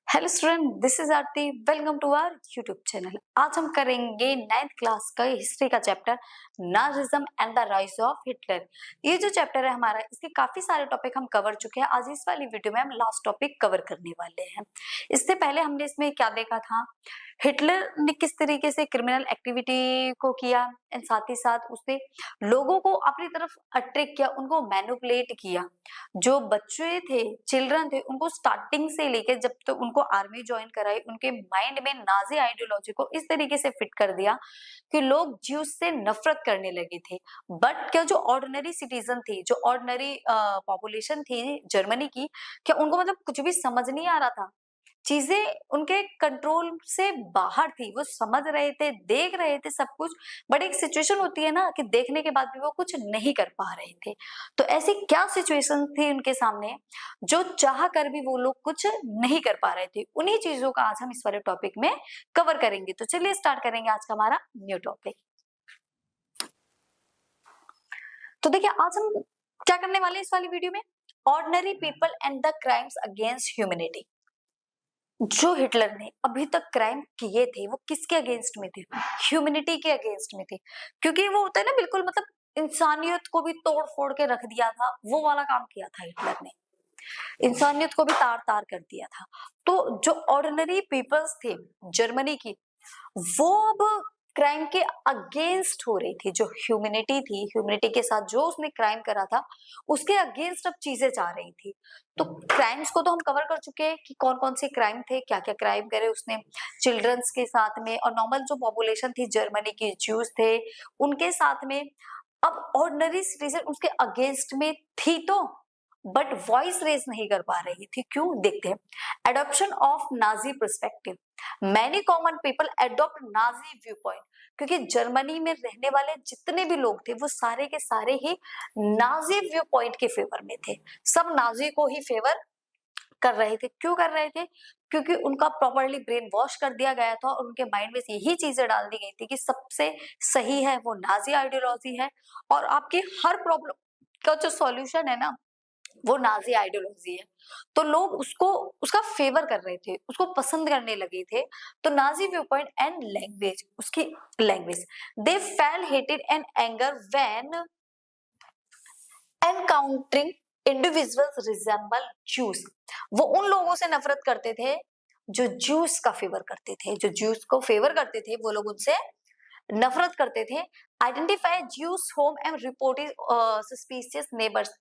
Hello student, this is Aarti. Welcome to our YouTube channel. आज हम करेंगे 9th क्लास का हिस्ट्री का chapter Nazism and the rise of Hitler. ये जो चैप्टर है हमारा, इसके काफी सारे टॉपिक हम कवर चुके हैं। आज इस वाली वीडियो में हम लास्ट टॉपिक कवर करने वाले हैं। इससे पहले हमने इसमें क्या देखा था, हिटलर ने किस तरीके से क्रिमिनल एक्टिविटी को किया एंड साथ ही साथ उसने लोगों को अपनी तरफ अट्रैक्ट किया, उनको मैनिपुलेट किया। जो बच्चे थे, चिल्ड्रन थे, उनको स्टार्टिंग से लेकर जब तक उनको आर्मी ज्वाइन कराई, उनके माइंड में नाजी आइडियोलॉजी को इस तरीके से फिट कर दिया कि लोग ज्यूज से नफरत करने लगे थे। बट क्या जो ऑर्डिनरी सिटीजन थी, जो ऑर्डिनरी पॉपुलेशन थी जर्मनी की, क्या उनको मतलब कुछ भी समझ नहीं आ रहा था? चीजें उनके कंट्रोल से बाहर थी। वो समझ रहे थे, देख रहे थे सब कुछ, बट एक सिचुएशन होती है ना कि देखने के बाद भी वो कुछ नहीं कर पा रहे थे। तो ऐसी क्या सिचुएशन थी उनके सामने जो चाह कर भी वो लोग कुछ नहीं कर पा रहे थे? उन्हीं चीजों का आज हम इस वाले टॉपिक में कवर करेंगे। तो चलिए स्टार्ट करेंगे आज का हमारा न्यू टॉपिक। तो देखिए, आज हम क्या करने वाले हैं इस वाली वीडियो में, ordinary people and the crimes against humanity. जो हिटलर ने अभी तक क्राइम किए थे वो किसके अगेंस्ट में थे? ह्यूमैनिटी के अगेंस्ट में थे। क्योंकि वो होता है ना, बिल्कुल मतलब इंसानियत को भी तोड़ फोड़ के रख दिया था, वो वाला काम किया था हिटलर ने। इंसानियत को भी तार तार कर दिया था। तो जो ऑर्डिनरी पीपल्स थे जर्मनी की, वो अब क्राइम के अगेंस्ट हो रही थी। जो ह्यूमैनिटी थी, ह्यूमैनिटी के साथ जो उसने क्राइम करा था, उसके अगेंस्ट अब चीजें जा रही थी। तो क्राइम्स को तो हम कवर कर चुके हैं कि कौन कौन से क्राइम थे, क्या क्या क्राइम करे उसने चिल्ड्रंस के साथ में, और नॉर्मल जो पॉपुलेशन थी जर्मनी की, ज्यूज थे, उनके साथ में। अब ऑर्डिनरी सिटीजन उसके अगेंस्ट में थी तो, बट वॉइस रेज नहीं कर पा रही थी। क्यों? देखते हैं। Adoption of Nazi perspective. Many common people adopt Nazi view point. क्योंकि जर्मनी में रहने वाले जितने भी लोग थे वो सारे के सारे ही नाजी व्यू पॉइंट के फेवर में थे। सब नाजी को ही फेवर कर रहे थे। क्यों कर रहे थे? क्योंकि उनका प्रॉपरली ब्रेन वॉश कर दिया गया था और उनके माइंड में यही चीजें डाल दी गई थी कि सबसे सही है वो नाजी आइडियोलॉजी है, और आपकी हर प्रॉब्लम का जो सॉल्यूशन है ना, वो नाजी आइडियोलॉजी है। तो लोग उसको, उसका फेवर कर रहे थे, उसको पसंद करने लगे थे। तो Nazi view point and language, उसकी लैंग्वेज, दे फेल हेटेड and anger when encountering individuals resemble Jews. वो उन लोगों से नफरत करते थे जो ज्यूस का फेवर करते थे। जो ज्यूस को फेवर करते थे वो लोग उनसे नफरत करते थे। Identify juice home and reported suspicious neighbours.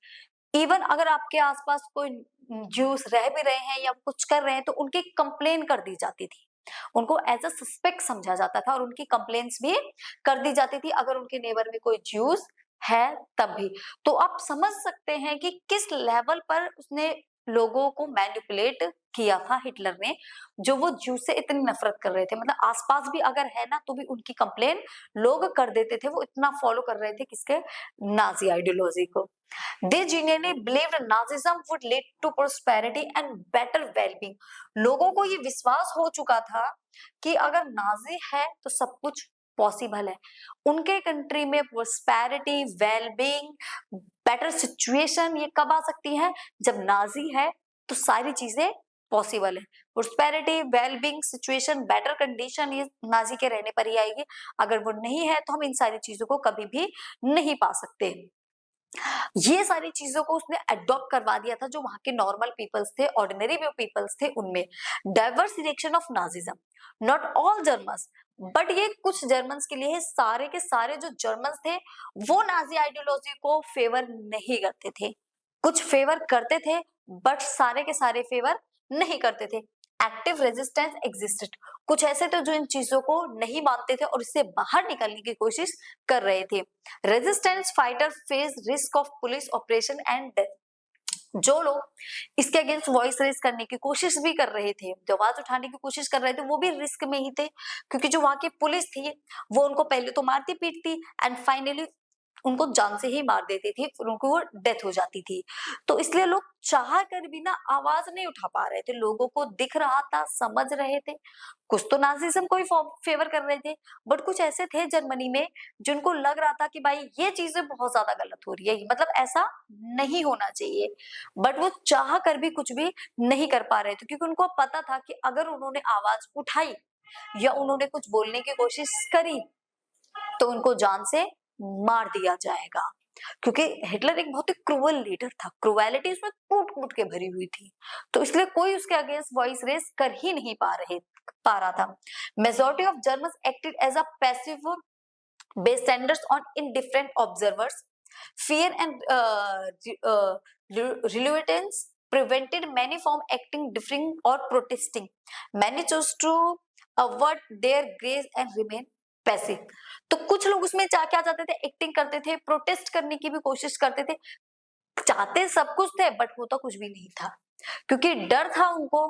Even अगर आपके आसपास कोई ज्यूस रह भी रहे हैं या कुछ कर रहे हैं तो उनकी कंप्लेन कर दी जाती थी। उनको एज अ सस्पेक्ट समझा जाता था और उनकी कंप्लेन्स भी कर दी जाती थी अगर उनके नेबर में कोई ज्यूस है तब भी। तो आप समझ सकते हैं कि किस लेवल पर उसने लोगों को मैनिपुलेट किया था हिटलर ने, जो वो ज्यूस से इतनी नफरत कर रहे थे। मतलब आसपास भी अगर है ना तो भी उनकी कंप्लेन लोग कर देते थे। वो इतना फॉलो कर रहे थे किसके? नाजी आइडियोलॉजी को। They genuinely believed Nazism would lead to prosperity and better well-being. लोगों को ये विश्वास हो चुका था कि अगर नाजी है तो सब कुछ पॉसिबल है। उनके कंट्री में प्रोस्पेरिटी, वेलबींग, बेटर सिचुएशन ये कब आ सकती है? जब नाजी है तो सारी चीजें पॉसिबल है। Prosperity, wellbeing, situation, better condition ये नाजी के रहने पर ही आएगी। अगर वो नहीं है तो हम इन सारी चीजों को कभी भी नहीं पा सकते। ये सारी चीजों को उसने अडॉप्ट करवा दिया था जो वहां के नॉर्मल पीपल्स थे, ऑर्डिनरी पीपल्स थे उनमें। Diverse reaction of Nazism, not all Germans, but ये कुछ जर्मन्स के लिए, सारे के सारे जो जर्मन्स थे वो नाजी आइडियोलॉजी को फेवर नहीं करते थे। कुछ फेवर करते थे बट सारे के सारे फेवर नहीं करते थे। Active resistance existed. कुछ ऐसे थे जो इन चीजों को नहीं मानते थे और इससे बाहर निकलने की कोशिश कर रहे थे। Resistance fighter face risk of police operation and death. जो लोग इसके अगेंस्ट वॉइस रेज करने की कोशिश भी कर रहे थे, जो आवाज उठाने की कोशिश कर रहे थे, वो भी रिस्क में ही थे। क्योंकि जो वहां की पुलिस थी वो उनको पहले तो मारती पीटती एंड फाइनली उनको जान से ही मार देती थी, फिर उनको वो डेथ हो जाती थी। तो इसलिए लोग चाह कर भी ना आवाज नहीं उठा पा रहे थे, लोगों को दिख रहा था, समझ रहे थे, कुछ तो नाजिज्म को ही फेवर कर रहे थे, बट कुछ ऐसे थे जर्मनी में जिनको लग रहा था कि भाई ये चीजें बहुत ज्यादा गलत हो रही है, मतलब ऐसा नहीं होना चाहिए, बट वो चाह कर भी कुछ भी नहीं कर पा रहे थे, क्योंकि उनको पता था कि अगर उन्होंने आवाज उठाई या उन्होंने कुछ बोलने की कोशिश करी तो उनको जान से मार दिया जाएगा, क्योंकि हिटलर एक बहुत ही क्रूअल लीडर था, क्रूएलिटी उसमें कूट कूट के भरी हुई थी, तो इसलिए कोई उसके अगेंस्ट वॉइस रेस कर ही नहीं पा रहा था। Majority of Germans acted as a passive bystanders on indifferent observers. Fear and reluctance prevented many from acting, differing, or protesting. Many chose to avert their gaze and remain passive. तो कुछ लोग उसमें क्या चाहते थे, एक्टिंग करते थे, protest करने की भी कोशिश करते थे, चाहते सब कुछ थे बट होता कुछ भी नहीं था, क्योंकि डर था उनको,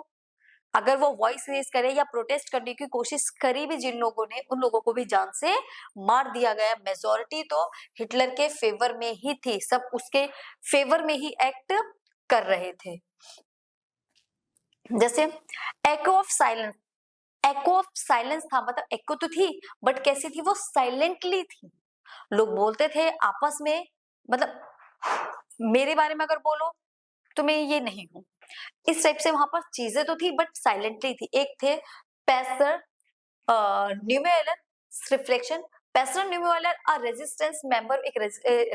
अगर वो वॉइस रेज करे या प्रोटेस्ट करने की कोशिश करी भी जिन लोगों ने, उन लोगों को भी जान से मार दिया गया। मेजॉरिटी तो हिटलर के फेवर में ही थी, सब उसके फेवर में ही एक्ट कर रहे थे। जैसे echo of silence, echo of silence था, मतलब एको तो थी बट कैसी थी, वो साइलेंटली थी, लोग बोलते थे आपस में, मतलब मेरे बारे में अगर बोलो तो मैं ये नहीं हूं, इस टाइप से वहां पर चीजें तो थी बट साइलेंटली थी। एक थे पैसर न्यूमेलर रिफ्लेक्शन, पैसर न्यूमेलर अ रेजिस्टेंस मेंबर, एक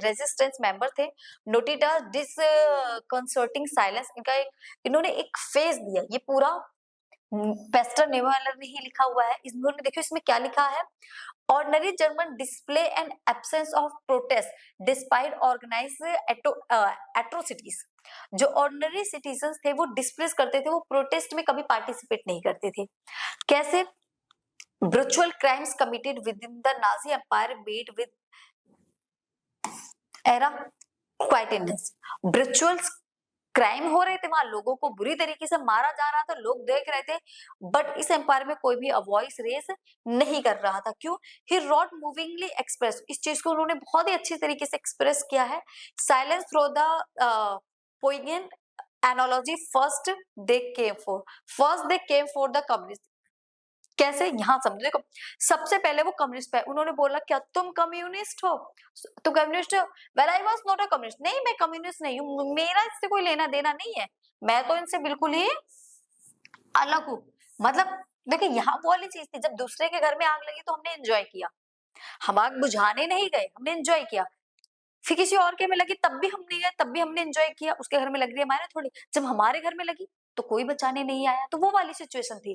रेजिस्टेंस मेंबर थे, नोटेड डिसकंसर्टिंग साइलेंस, इन्होंने एक फेज दिया, ये पूरा पेस्टर न्यूमेलर ने ही लिखा हुआ है, इन्होंने देखो इसमें क्या लिखा है, ordinary German display an absence of protest despite organized atrocities। जो ऑर्डिनरी सिटीजन्स थे वो डिस्प्लेस करते थे, वो प्रोटेस्ट में कभी पार्टिसिपेट नहीं करते थे। कैसे? Brutal crimes committed within the Nazi empire met with eerie quietness, brutal crime हो रहे थे वहां, लोगों को बुरी तरीके से मारा जा रहा था, लोग देख रहे थे, बट इस एम्पायर में कोई भी वॉइस रेस नहीं कर रहा था। क्यों? ही रॉट मूविंगली एक्सप्रेस, इस चीज को उन्होंने बहुत ही अच्छी तरीके से एक्सप्रेस किया है। Silence through the poignant analogy, first they came for the communist. कैसे? यहाँ समझो, देखो सबसे पहले वो कम्युनिस्ट पे, उन्होंने बोला क्या तुम कम्युनिस्ट हो, तुम कम्युनिस्ट हो, well I was not a communist, नहीं मैं कम्युनिस्ट नहीं हूँ, मेरा इससे कोई लेना देना नहीं है, मैं तो इनसे बिल्कुल ही अलग हूँ। मतलब देखिए यहाँ वो वाली चीज थी, जब दूसरे के घर में आग लगी तो हमने एंजॉय किया, हम आग बुझाने नहीं गए, हमने एंजॉय किया, फिर किसी और के में लगी तब भी हम नहीं गए, तब भी हमने एंजॉय किया, उसके घर में लग रही है हमारे थोड़ी, जब हमारे घर में लगी तो कोई बचाने नहीं आया, तो वो वाली सिचुएशन थी।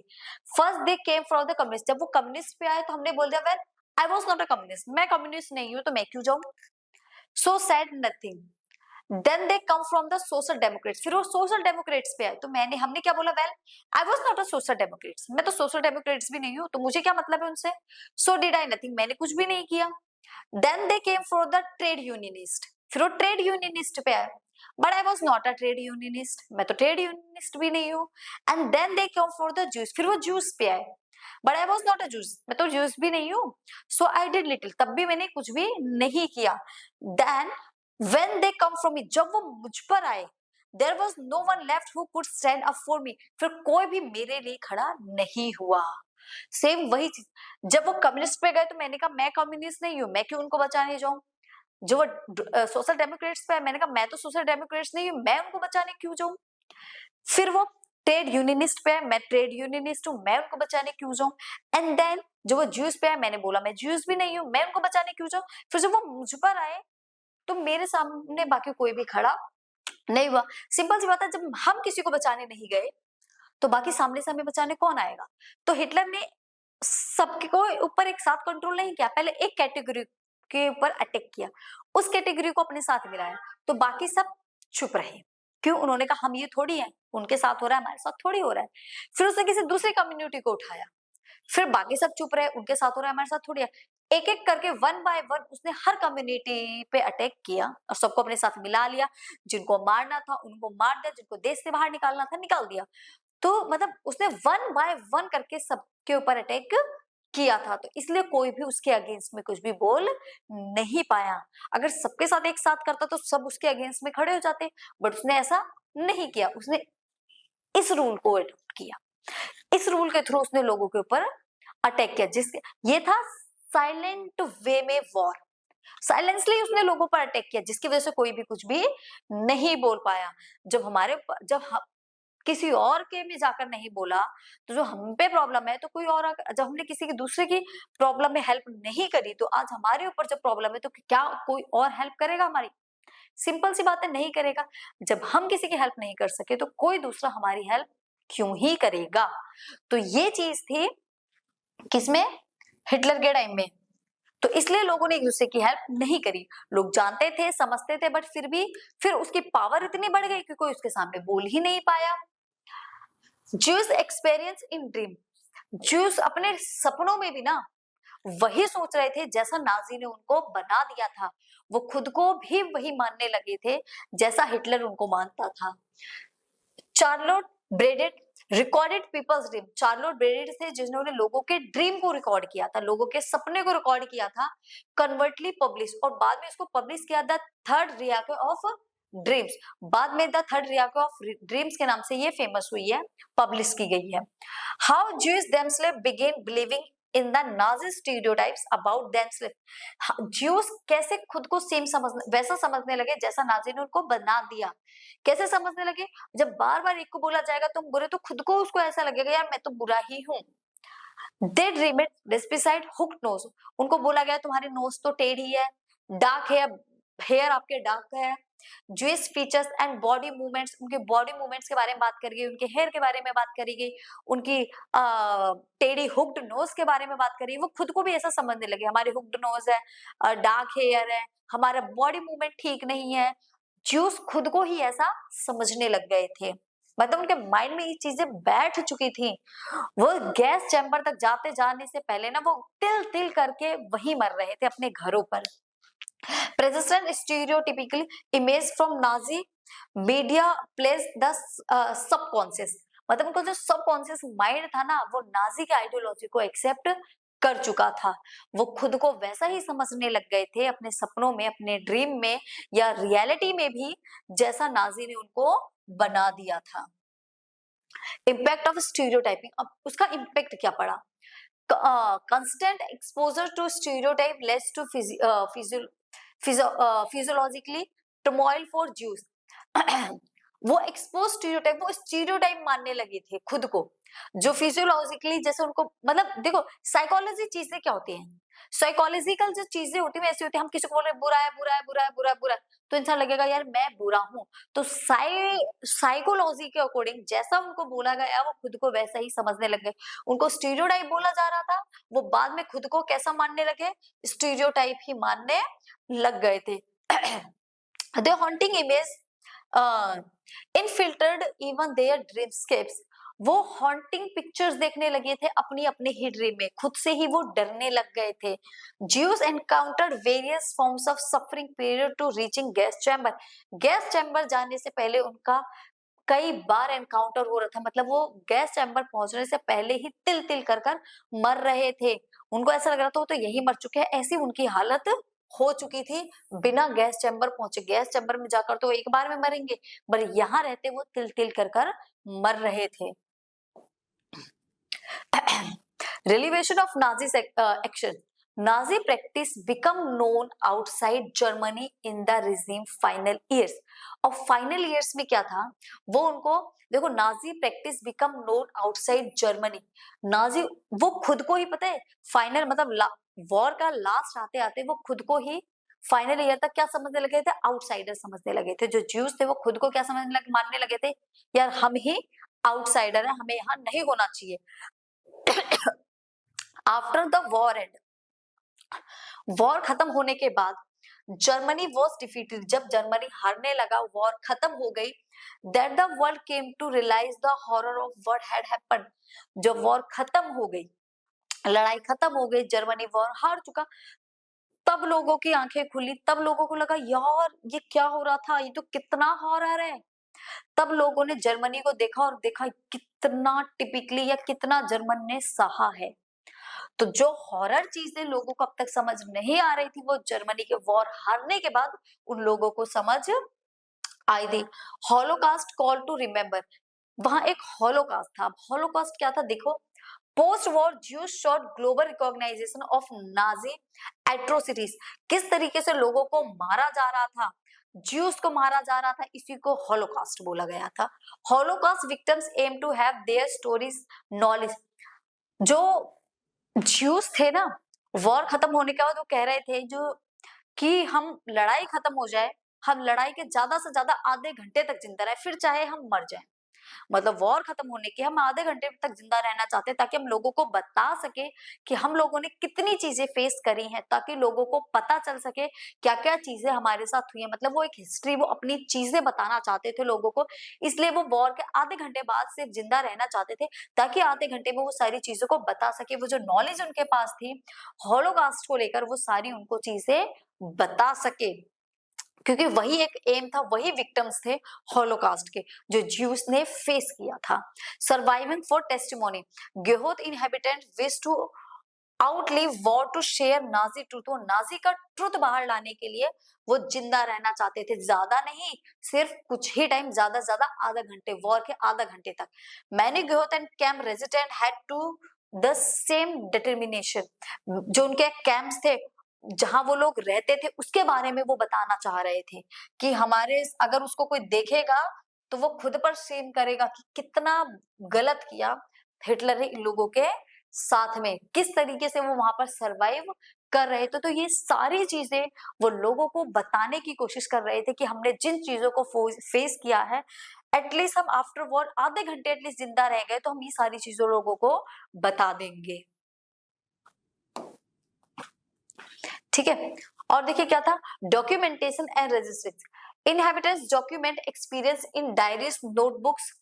First they came for the communist, जब वो कम्युनिस्ट पे आए तो हमने बोल दिया well I was not a communist, मैं कम्युनिस्ट नहीं हूं तो मैं क्यों जाऊं, so said nothing. Then they came from the social democrats, फिर वो सोशल डेमोक्रेट्स पे आए, तो हमने क्या बोला, well I was not a social Democrats, मैं तो सोशल डेमोक्रेट्स भी नहीं हूं, तो मुझे क्या मतलब है उनसे, सो डिड आई नथिंग, मैंने कुछ भी नहीं किया। Then they came for the trade unionist, फिर वो ट्रेड यूनियनिस्ट पे आए, but I was not a trade unionist, मैं तो ट्रेड यूनियनिस्ट भी नहीं हूँ। And then they came for the Jews, फिर वो जूस पे आए, but I was not a Jews, मैं तो जूस भी नहीं हूँ, सो आई डिड लिटिल, तब भी मैंने कुछ भी नहीं किया। Then when they came from me, जब वो मुझ पर आए, there was no one left who could stand up for me, फिर कोई भी मेरे लिए खड़ा नहीं हुआ। सेम वही चीज, जब वो कम्युनिस्ट पे गए तो मैंने कहा मैं कम्युनिस्ट नहीं हूँ, मैं क्यों उनको बचाने जाऊं, जो वो सोशल डेमोक्रेट्स पे है, मैंने कहा मैं तो सोशल डेमोक्रेट्स नहीं हूँ, मैं उनको बचाने क्यों जाऊं। फिर वो ट्रेड यूनियनिस्ट पे है, मैं ट्रेड यूनियनिस्ट हूँ, मैं उनको बचाने क्यों जाऊं। एंड देन जो वो ज्यूस पे है, मैंने बोला मैं ज्यूस भी नहीं हूँ, मैं उनको बचाने क्यों जाऊं। फिर जब वो मुझ पर आए तो मेरे सामने बाकी कोई भी खड़ा नहीं हुआ। सिंपल सी बात है, जब हम किसी को बचाने नहीं गए तो बाकी सामने से हमें बचाने कौन आएगा। तो हिटलर ने सबके को ऊपर एक साथ कंट्रोल नहीं किया, पहले एक कैटेगरी के ऊपर अटैक किया, उस कैटेगरी को अपने साथ मिलाया, तो बाकी सब चुप रहे। क्यों? उन्होंने कहा हम ये थोड़ी है, उनके साथ हो रहा है हमारे साथ थोड़ी हो रहा है। फिर उसने किसी दूसरी कम्युनिटी को उठाया, फिर बाकी सब चुप रहे, उनके साथ हो रहा है हमारे साथ थोड़ी है। एक एक करके वन बाय वन उसने हर कम्युनिटी पे अटैक किया और सबको अपने साथ मिला लिया, जिनको मारना था उनको मार दिया, जिनको देश से बाहर निकालना था निकाल दिया। तो मतलब उसने वन बाय वन करके सबके ऊपर अटैक किया था, तो इसलिए कोई भी उसके अगेंस्ट में कुछ भी बोल नहीं पाया। अगर सबके साथ एक साथ करता तो सब उसके अगेंस्ट में खड़े हो जाते, बट उसने ऐसा नहीं किया। उसने इस रूल को अडॉप्ट किया, इस रूल के थ्रू उसने लोगों के ऊपर अटैक किया, जिसके ये था साइलेंट वे में वॉर। साइलेंसली उसने लोगों पर अटैक किया, जिसकी वजह से कोई भी कुछ भी नहीं बोल पाया। जब हम किसी और के में जाकर नहीं बोला, तो जो हम पे प्रॉब्लम है, तो कोई और जब हमने किसी की दूसरे की प्रॉब्लम में हेल्प नहीं करी, तो आज हमारे ऊपर जब प्रॉब्लम है, तो क्या कोई और हेल्प करेगा हमारी? सिंपल सी बात है, नहीं करेगा। जब हम किसी की हेल्प नहीं कर सके, तो कोई दूसरा हमारी हेल्प क्यों ही करेगा? तो ये चीज थी किसमें? हिटलर के टाइम में। तो इसलिए लोगों ने एक दूसरे की हेल्प नहीं करी। लोग जानते थे, समझते थे, बट फिर उसकी पावर इतनी बढ़ गई कि कोई उसके सामने बोल ही नहीं पाया। Juice experience in dream, juice अपने सपनों में भी ना वही सोच रहे थे जैसा नाजी ने उनको बना दिया था। वो खुद को भी वही मानने लगे थे जैसा हिटलर उनको मानता था। Charlotte Beradt recorded people's dream, Charlotte Beradt थे जिन्होंने लोगों के ड्रीम को रिकॉर्ड किया था, लोगों के सपने को रिकॉर्ड किया था, कन्वर्टली पब्लिश, और बाद में इसको पब्लिश किया द थर्ड रियाके ऑफ ड्रीम्स। बाद में द थर्ड रियाके ऑफ ड्रीम्स के नाम से ये फेमस हुई है, पब्लिश की गई है। How Jews themselves began believing in the Nazi stereotypes about themselves, Jews कैसे खुद को सेम समझने वैसा समझने लगे जैसा नाजी ने उनको बना दिया। कैसे समझने लगे? जब बार बार एक को बोला जाएगा तुम बुरे, तो खुद को उसको ऐसा लगेगा यार मैं तो बुरा ही हूँ। दे ड्रीम इट डिस्पिसाइड हुक्ड नोज, उनको बोला गया तुम्हारी नोज तो टेढ़ी है, डार्क हेयर, हेयर आपके डार्क है। Juice features and body movements, उनके बॉडी मूवमेंट्स के बारे में बात करी गई, उनके हेयर के बारे में बात करी गई, उनकी टेढ़ी हुक्ड नोज के बारे में बात करी। वो खुद को भी ऐसा समझने लगे हमारी हुक्ड नोज है, डार्क हेयर है, हमारा बॉडी मूवमेंट ठीक नहीं है। ज्यूस खुद को ही ऐसा समझने लग गए थे, मतलब उनके माइंड में ये चीजें बैठ चुकी थी। वो गैस चैम्बर तक जाने से पहले ना वो तिल तिल करके वहीं मर रहे थे अपने घरों पर। President stereotypical image from Nazi media place the subconscious, मतलब उनका जो सबकॉन्शियस माइंड था ना, वो नाजी के आइडियोलॉजी को एक्सेप्ट कर चुका था। वो खुद को वैसा ही समझने लग गए थे अपने सपनों में, अपने ड्रीम में या रियलिटी में भी, जैसा नाजी ने उनको बना दिया था। इम्पैक्ट ऑफ स्टीरियोटाइपिंग, अब उसका इम्पैक्ट क्या पड़ा? constant exposure to stereotype leads to physiologically turmoil for Jews. वो एक्सपोज स्टीरियोटाइप, वो स्टीरियोटाइप मानने लगे थे खुद को, जो फिजियोलॉजिकली जैसे उनको, मतलब देखो साइकोलॉजी चीजें क्या होती हैं, साइकोलॉजिकल जो चीजें होती है ऐसी होती है, हम किसी को बोल रहे बुरा है बुरा है बुरा है बुरा है बुरा है, तो इंसान लगेगा यार मैं बुरा हूं। तो साइकोलॉजी के अकॉर्डिंग जैसा उनको बोला गया वो खुद को वैसा ही समझने लग गए। उनको स्टीरियोटाइप बोला जा रहा था, वो बाद में खुद को कैसा मानने लगे? स्टीरियोटाइप ही मानने लग गए थे। The haunting image infiltrated even their dreamscapes, वो हॉन्टिंग पिक्चर्स देखने लगे थे अपनी अपने ही ड्रीम में, खुद से ही वो डरने लग गए थे। Jews encountered various forms of suffering period to reaching gas chamber, gas chamber जाने से पहले उनका कई बार एनकाउंटर हो रहा था, मतलब वो गैस चैम्बर पहुंचने से पहले ही तिल तिल कर कर मर रहे थे। उनको ऐसा लग रहा था वो तो यही मर चुके हैं, ऐसी उनकी हालत हो चुकी थी बिना गैस चैम्बर पहुंचे। गैस चैम्बर में जाकर तो एक बार में मरेंगे, पर यहाँ रहते वो तिल तिल कर कर मर रहे थे। Revelation of Nazi action, Nazi practice become known outside Germany in the regime final years। और फाइनल ईयर्स में क्या था, वो उनको देखो, Nazi practice become known outside Germany, Nazi वो खुद को ही पता है फाइनल मतलब वॉर का लास्ट आते आते वो खुद को ही फाइनल ईयर तक क्या समझने लगे थे? आउटसाइडर समझने लगे थे। जो ज्यूज थे वो खुद को क्या समझने लगे, मानने लगे थे यार हम ही आउटसाइडर है, हमें यहाँ नहीं होना चाहिए। After the war end, war खत्म होने के बाद जर्मनी वॉज डिफीटेड, जब जर्मनी हारने लगा, वॉर खत्म हो गई, that the world came to realize the horror of what had happened. जब वॉर खत्म हो गई, लड़ाई खत्म हो गई, जर्मनी वॉर हार चुका, तब लोगों की आंखें खुली, तब लोगों को लगा यार ये क्या हो रहा था, ये तो कितना हॉरर है। तब लोगों ने जर्मनी को देखा और देखा कितना टिपिकली या कितना जर्मन ने सहा है। तो जो हॉरर चीजें लोगों को अब तक समझ नहीं आ रही थी, वो जर्मनी के वॉर हारने के बाद उन लोगों को समझ आई थी। हॉलोकास्ट कॉल टू रिमेम्बर, वहां एक हॉलोकास्ट था। हॉलोकास्ट क्या था देखो, post war Jews sought global recognition of Nazi atrocities. किस तरीके से लोगों को मारा जा रहा था, ज्यूस को मारा जा रहा था, इसी को हॉलोकास्ट बोला गया था। Holocaust victims aim to have their stories knowledge. जो ज्यूस थे ना, वॉर खत्म होने के बाद वो कह रहे थे जो कि हम लड़ाई खत्म हो जाए, हम लड़ाई के ज्यादा से ज्यादा आधे घंटे तक जिंदा रहे, फिर चाहे हम मर जाएं। मतलब वॉर खत्म होने के हम आधे घंटे तक जिंदा रहना चाहते हैं, ताकि हम लोगों को बता सके कि हम लोगों ने कितनी चीजें फेस करी हैं, ताकि लोगों को पता चल सके क्या क्या चीजें हमारे साथ हुई हैं। मतलब वो एक हिस्ट्री, वो अपनी चीजें बताना चाहते थे लोगों को, इसलिए वो वॉर के आधे घंटे बाद सिर्फ जिंदा रहना चाहते थे, ताकि आधे घंटे में वो सारी चीजों को बता सके। वो जो नॉलेज उनके पास थी हॉलोकास्ट को लेकर, वो सारी उनको चीजें बता सके, क्योंकि वही एक एम था, वही विक्टिम्स थे हॉलोकास्ट के जो ज्यूस ने फेस किया था। Surviving for testimony, ghetto inhabitant wish to outlive war to share Nazi truth. तो नाजी का ट्रुथ बाहर लाने के लिए वो जिंदा रहना चाहते थे, ज्यादा नहीं, सिर्फ कुछ ही टाइम, ज्यादा से ज्यादा आधा घंटे, वॉर के आधा घंटे तक। Many ghetto and camp resident had to the same determination. जो उनके कैंप्स थे जहां वो लोग रहते थे, उसके बारे में वो बताना चाह रहे थे कि हमारे, अगर उसको कोई देखेगा तो वो खुद पर सेम करेगा कि कितना गलत किया हिटलर ने इन लोगों के साथ में, किस तरीके से वो वहां पर सरवाइव कर रहे थे। तो ये सारी चीजें वो लोगों को बताने की कोशिश कर रहे थे कि हमने जिन चीजों को फेस किया है, एटलीस्ट हम आफ्टर वॉर आधे घंटे एटलीस्ट जिंदा रह गए तो हम ये सारी चीजों लोगों को बता देंगे। ठीक है, और देखिए क्या था, documentation and resistance. Inhabitants document experience in diaries, notebooks.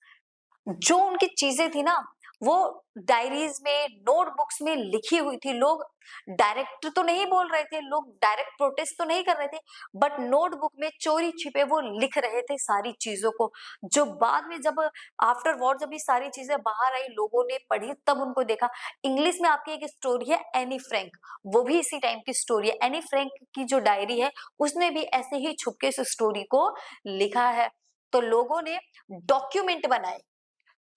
जो उनकी चीजें थी ना, वो डायरीज में, नोटबुक्स में लिखी हुई थी। लोग डायरेक्ट तो नहीं बोल रहे थे, लोग डायरेक्ट प्रोटेस्ट तो नहीं कर रहे थे, बट नोटबुक में चोरी छिपे वो लिख रहे थे सारी चीजों को, जो बाद में जब आफ्टर वॉर जब ये सारी चीजें बाहर आई, लोगों ने पढ़ी, तब उनको देखा। इंग्लिश में आपकी एक स्टोरी है एनी फ्रैंक, वो भी इसी टाइम की स्टोरी है। एनी फ्रैंक की जो डायरी है, उसने भी ऐसे ही छुपके से स्टोरी को लिखा है। तो लोगों ने डॉक्यूमेंट बनाए,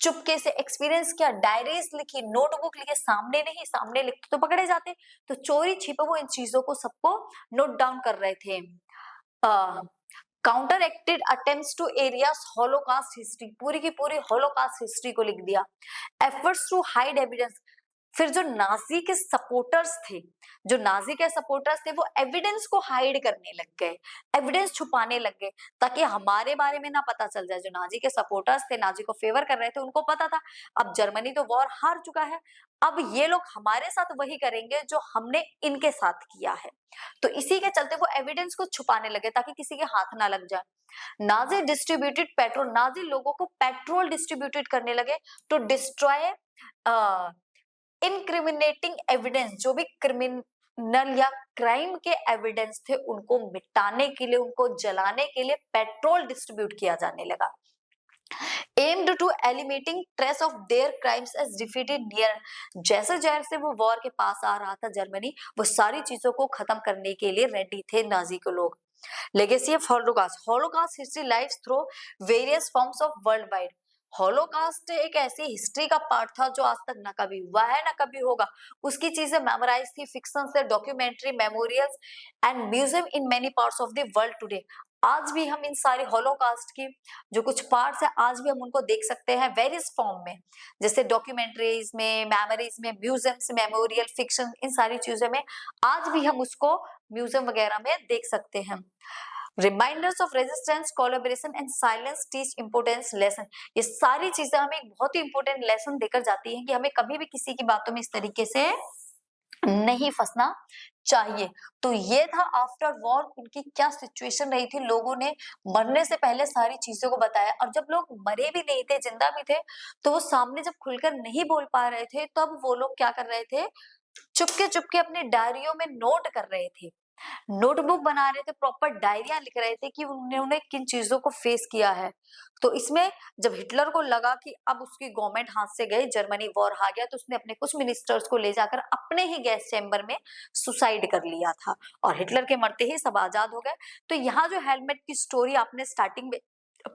चुपके से एक्सपीरियंस किया, डायरीज लिखी, नोटबुक लिखे, सामने नहीं, सामने लिखते तो पकड़े जाते, तो चोरी छिपे वो इन चीजों को सबको नोट डाउन कर रहे थे। Counteracted attempts to erase Holocaust history, पूरी की पूरी हॉलोकास्ट हिस्ट्री को लिख दिया। एफर्ट्स टू हाइड एविडेंस, फिर जो नाजी के सपोर्टर्स थे, जो नाजी के सपोर्टर्स थे, वो एविडेंस को हाइड करने लग गए, एविडेंस छुपाने लग गए, ताकि हमारे बारे में ना पता चल जाए। जो नाजी के सपोर्टर्स थे, नाजी को फेवर कर रहे थे, उनको पता था अब जर्मनी तो वॉर हार चुका है, अब ये लोग हमारे साथ वही करेंगे जो हमने इनके साथ किया है। तो इसी के चलते वो एविडेंस को छुपाने लगे, ताकि किसी के हाथ ना लग जाए। नाजी डिस्ट्रीब्यूटेड पेट्रोल, नाजी लोगों को पेट्रोल डिस्ट्रीब्यूटेड करने लगे टू डिस्ट्रॉय इनक्रिमिनेटिंग एविडेंस। जो भी क्रिमिनल या क्राइम के एविडेंस थे, उनको मिटाने के लिए, उनको जलाने के लिए पेट्रोल डिस्ट्रीब्यूट किया जाने लगा। Aimed to eliminating trace of their crimes as defeated near. जैसे जैसे वो वॉर के पास आ रहा था जर्मनी, वो सारी चीजों को खत्म करने के लिए रेडी थे नाजी को लोग। Legacy of holocaust, holocaust history lives through various forms of world wide. Holocaust एक ऐसी हिस्ट्री का पार्ट था जो आज तक ना कभी हुआ है ना कभी होगा। उसकी चीजें मेमोराइज थी, फिक्शन से documentary, memorials and museum in many parts of the world today. आज भी हम इन सारे हॉलोकास्ट की जो कुछ पार्ट्स है, आज भी हम उनको देख सकते हैं वेरियस फॉर्म में, जैसे डॉक्यूमेंट्रीज में, मेमोरीज में, म्यूजियम्स, मेमोरियल, फिक्शन, इन सारी चीजों में आज भी हम उसको म्यूजियम वगैरह में देख सकते हैं। Reminders of resistance, collaboration and silence teach importance lesson. ये सारी चीजें हमें एक बहुत ही इंपॉर्टेंट लेसन देकर जाती हैं कि हमें कभी भी किसी की बातों में इस तरीके से नहीं फंसना चाहिए। तो ये था आफ्टर वॉर उनकी क्या सिचुएशन रही थी, लोगों ने मरने से पहले सारी चीजों को बताया। और जब लोग मरे भी नहीं थे, जिंदा भी थे, तो वो सामने जब खुलकर नहीं बोल पा रहे थे, तब वो लोग क्या कर रहे थे, चुपके चुपके अपनी डायरियों में नोट कर रहे थे नोटबुक बना रहे थे, प्रॉपर डायरिया लिख रहे थे कि उन्होंने किन चीजों को फेस किया है। तो इसमें जब हिटलर को लगा कि अब उसकी गवर्नमेंट हाथ से गई, जर्मनी वॉर हार गया, तो उसने अपने कुछ मिनिस्टर्स को ले जाकर अपने ही गैस चैम्बर में सुसाइड कर लिया था और हिटलर के मरते ही सब आजाद हो गए। तो यहाँ जो हेलमेट की स्टोरी आपने स्टार्टिंग में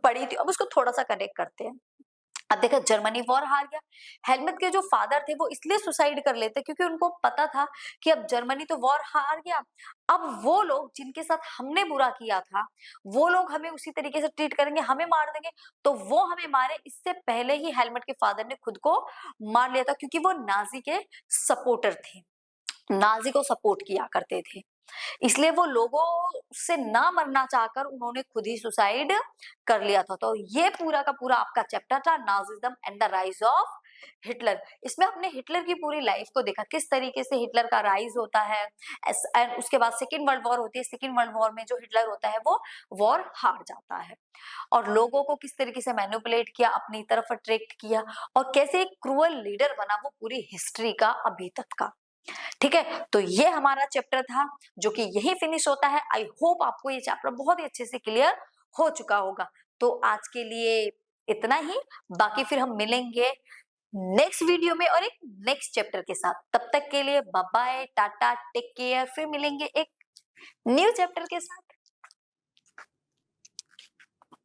पढ़ी थी, अब उसको थोड़ा सा कनेक्ट करते हैं। अब देखो, जर्मनी वॉर हार गया, हेलमेट के जो फादर थे वो इसलिए सुसाइड कर लेते क्योंकि उनको पता था कि अब जर्मनी तो वॉर हार गया, अब वो लोग जिनके साथ हमने बुरा किया था वो लोग हमें उसी तरीके से ट्रीट करेंगे, हमें मार देंगे, तो वो हमें मारे इससे पहले ही हेलमेट के फादर ने खुद को मार लिया था, क्योंकि वो नाजी के सपोर्टर थे, नाजी को सपोर्ट किया करते थे। इसलिए वो लोगों से ना मरना चाहकर उन्होंने खुद ही सुसाइड कर लिया था। तो ये पूरा का पूरा आपका चैप्टर था, Nazism and the rise of Hitler. इसमें आपने हिटलर की पूरी लाइफ को देखा, किस तरीके से हिटलर का राइज होता है, एंड उसके बाद सेकेंड वर्ल्ड वॉर होती है, सेकेंड वर्ल्ड वॉर में जो हिटलर होता है वो वॉर हार जाता है, और लोगों को किस तरीके से मैनिपुलेट किया, अपनी तरफ अट्रैक्ट किया, और कैसे एक क्रूअल लीडर बना, वो पूरी हिस्ट्री का अभी तक का। ठीक है, तो ये हमारा चैप्टर था जो कि यही फिनिश होता है। आई होप आपको ये चैप्टर बहुत ही अच्छे से क्लियर हो चुका होगा। तो आज के लिए इतना ही, बाकी फिर हम मिलेंगे नेक्स्ट वीडियो में और एक नेक्स्ट चैप्टर के साथ। तब तक के लिए bye bye, tata, take care, फिर मिलेंगे एक न्यू चैप्टर के साथ।